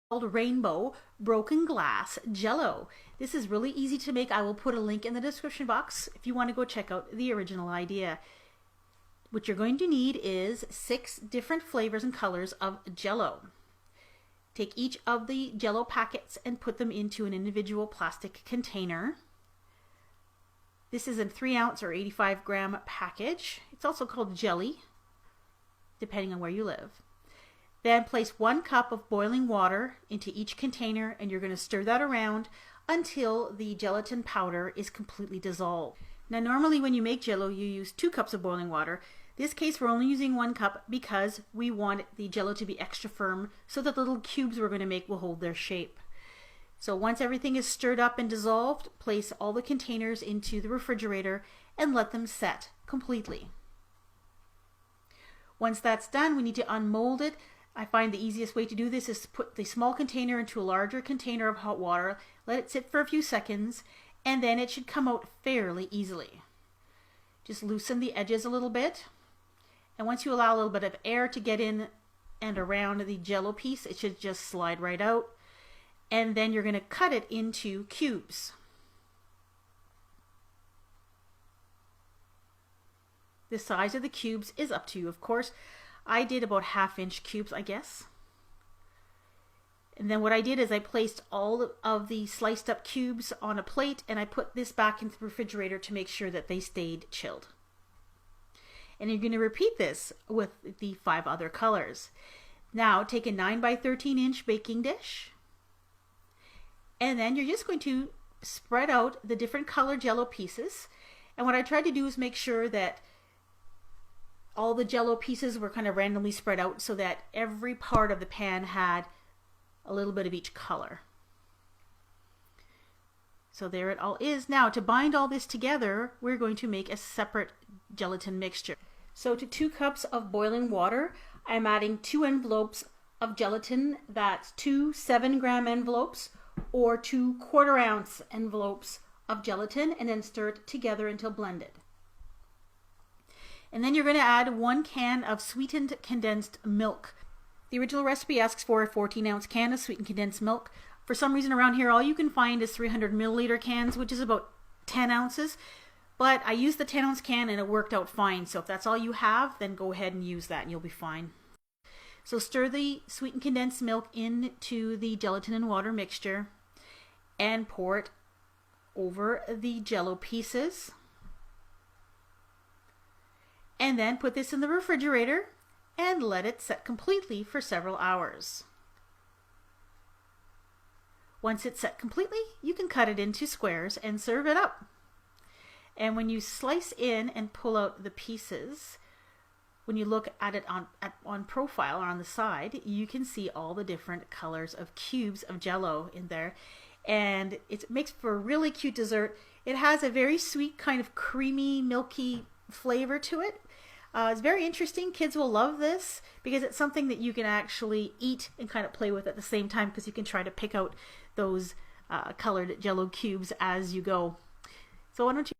called Rainbow Broken Glass Jello. This is really easy to make. I will put a link in the description box if you want to go check out the original idea. What you're going to need is 6 different flavors and colors of Jello. Take each of the Jello packets and put them into an individual plastic container. This is a 3-ounce or 85-gram package. It's also called jelly, depending on where you live. Then place 1 cup of boiling water into each container, and you're going to stir that around until the gelatin powder is completely dissolved. Now normally when you make Jello you use 2 cups of boiling water. This case we're only using 1 cup because we want the Jello to be extra firm so that the little cubes we're going to make will hold their shape. So once everything is stirred up and dissolved, place all the containers into the refrigerator and let them set completely. Once that's done, we need to unmold it. I find the easiest way to do this is to put the small container into a larger container of hot water, let it sit for a few seconds, and then it should come out fairly easily. Just loosen the edges a little bit, and once you allow a little bit of air to get in and around the Jello piece, it should just slide right out. And then you're going to cut it into cubes. The size of the cubes is up to you, of course. I did about 1/2-inch cubes, I guess. And then what I did is I placed all of the sliced up cubes on a plate, and I put this back into the refrigerator to make sure that they stayed chilled. And you're going to repeat this with the 5 other colors. Now take a 9-by-13-inch baking dish, and then you're just going to spread out the different color Jello pieces. And what I tried to do is make sure that all the Jello pieces were kind of randomly spread out so that every part of the pan had a little bit of each color. So there it all is. Now to bind all this together, we're going to make a separate gelatin mixture. So to 2 cups of boiling water, I'm adding 2 envelopes of gelatin. That's 2 7-gram envelopes or 2 1/4-ounce envelopes of gelatin, and then stir it together until blended. And then you're going to add 1 can of sweetened condensed milk. The original recipe asks for a 14-ounce can of sweetened condensed milk. For some reason around here all you can find is 300 milliliter cans, which is about 10 ounces. But I used the 10-ounce can and it worked out fine. So if that's all you have, then go ahead and use that and you'll be fine. So stir the sweetened condensed milk into the gelatin and water mixture and pour it over the Jello pieces. And then put this in the refrigerator and let it set completely for several hours. Once it's set completely, you can cut it into squares and serve it up. And when you slice in and pull out the pieces, when you look at it on profile or on the side, you can see all the different colors of cubes of Jello in there. And it makes for a really cute dessert. It has a very sweet kind of creamy, milky flavor to it. It's very interesting. Kids will love this because it's something that you can actually eat and kind of play with at the same time, because you can try to pick out those colored Jello cubes as you go. So why don't you